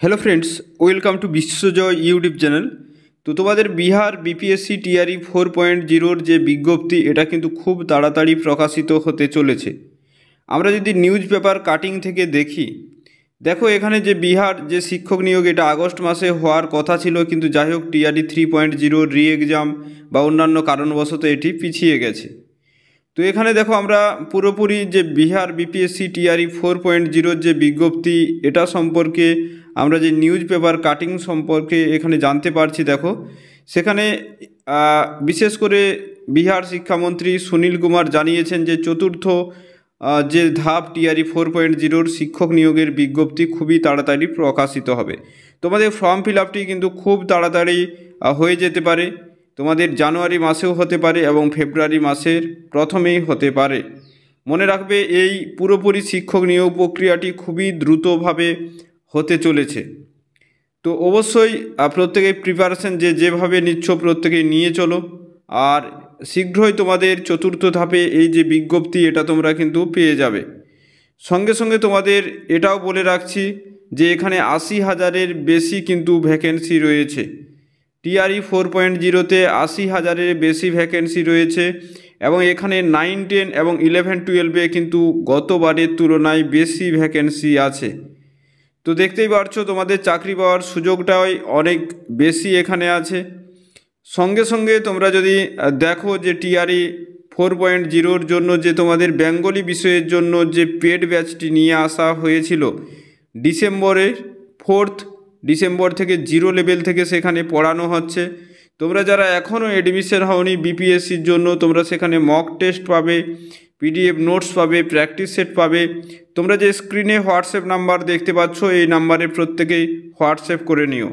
Hello friends, welcome to Biswajoy YouTube channel. তো তোমাদের Bihar BPSC TRE 4.0 যে বিজ্ঞপ্তি, এটা কিন্তু খুব তাড়াতাড়ি প্রকাশিত হতে চলেছে। আমরা যদি নিউজ পেপার কাটিং থেকে দেখো এখানে যে বিহার যে শিক্ষক নিয়োগ, এটা আগস্ট মাসে হওয়ার কথা ছিল, কিন্তু যাই হোক টিআরই 3.0 রি এক্সাম বা অন্যান্য কারণবশত এটি পিছিয়ে গেছে। তো এখানে দেখো আমরা পুরোপুরি যে বিহার বিপিএসসি টিআরই 4.0 যে বিজ্ঞপ্তি, এটা সম্পর্কে আমরা যে নিউজ পেপার কাটিং সম্পর্কে এখানে জানতে পারছি। দেখো সেখানে বিশেষ করে বিহার শিক্ষামন্ত্রী সুনীল কুমার জানিয়েছেন যে চতুর্থ যে ধাপ টিআরই 4.0 শিক্ষক নিয়োগের বিজ্ঞপ্তি খুবই তাড়াতাড়ি প্রকাশিত হবে। তোমাদের ফর্ম ফিল আপটি কিন্তু খুব তাড়াতাড়ি হয়ে যেতে পারে। তোমাদের জানুয়ারি মাসেও হতে পারে এবং ফেব্রুয়ারি মাসের প্রথমেই হতে পারে। মনে রাখবে, এই পুরোপুরি শিক্ষক নিয়োগ প্রক্রিয়াটি খুবই দ্রুতভাবে হতে চলেছে। তো অবশ্যই প্রত্যেকেই প্রিপারেশন যেভাবে নিচ্ছ প্রত্যেকেই নিয়ে চলো। আর শীঘ্রই তোমাদের চতুর্থ ধাপে এই যে বিজ্ঞপ্তি, এটা তোমরা কিন্তু পেয়ে যাবে। সঙ্গে সঙ্গে তোমাদের এটাও বলে রাখছি যে এখানে 80,000-এর বেশি কিন্তু ভ্যাকেন্সি রয়েছে। টিআরই 4.0-তে 80,000-এর বেশি ভ্যাকেন্সি রয়েছে এবং এখানে 9, 10 এবং 11, 12-এ কিন্তু গতবারের তুলনায় বেশি ভ্যাকেন্সি আছে। তো দেখতেই পারছো তোমাদের চাকরি পাওয়ার সুযোগটাই অনেক বেশি এখানে আছে। সঙ্গে সঙ্গে তোমরা যদি দেখো যে টিআরই 4.0-র জন্য যে তোমাদের বেঙ্গলি বিষয়ের জন্য যে পেড ব্যাচটি নিয়ে আসা হয়েছিল ডিসেম্বরের 4 ডিসেম্বর থেকে 0 লেভেল থেকে সেখানে পড়ানো হচ্ছে। তোমরা যারা এখনও এডমিশন হওনি বিপিএসসির জন্য, তোমরা সেখানে মক টেস্ট পাবে, পিডিএফ নোটস পাবে, প্র্যাকটিস সেট পাবে। তোমরা যে স্ক্রিনে হোয়াটসঅ্যাপ নাম্বার দেখতে পাচ্ছ, এই নাম্বারে প্রত্যেকেই হোয়াটসঅ্যাপ করে নিও।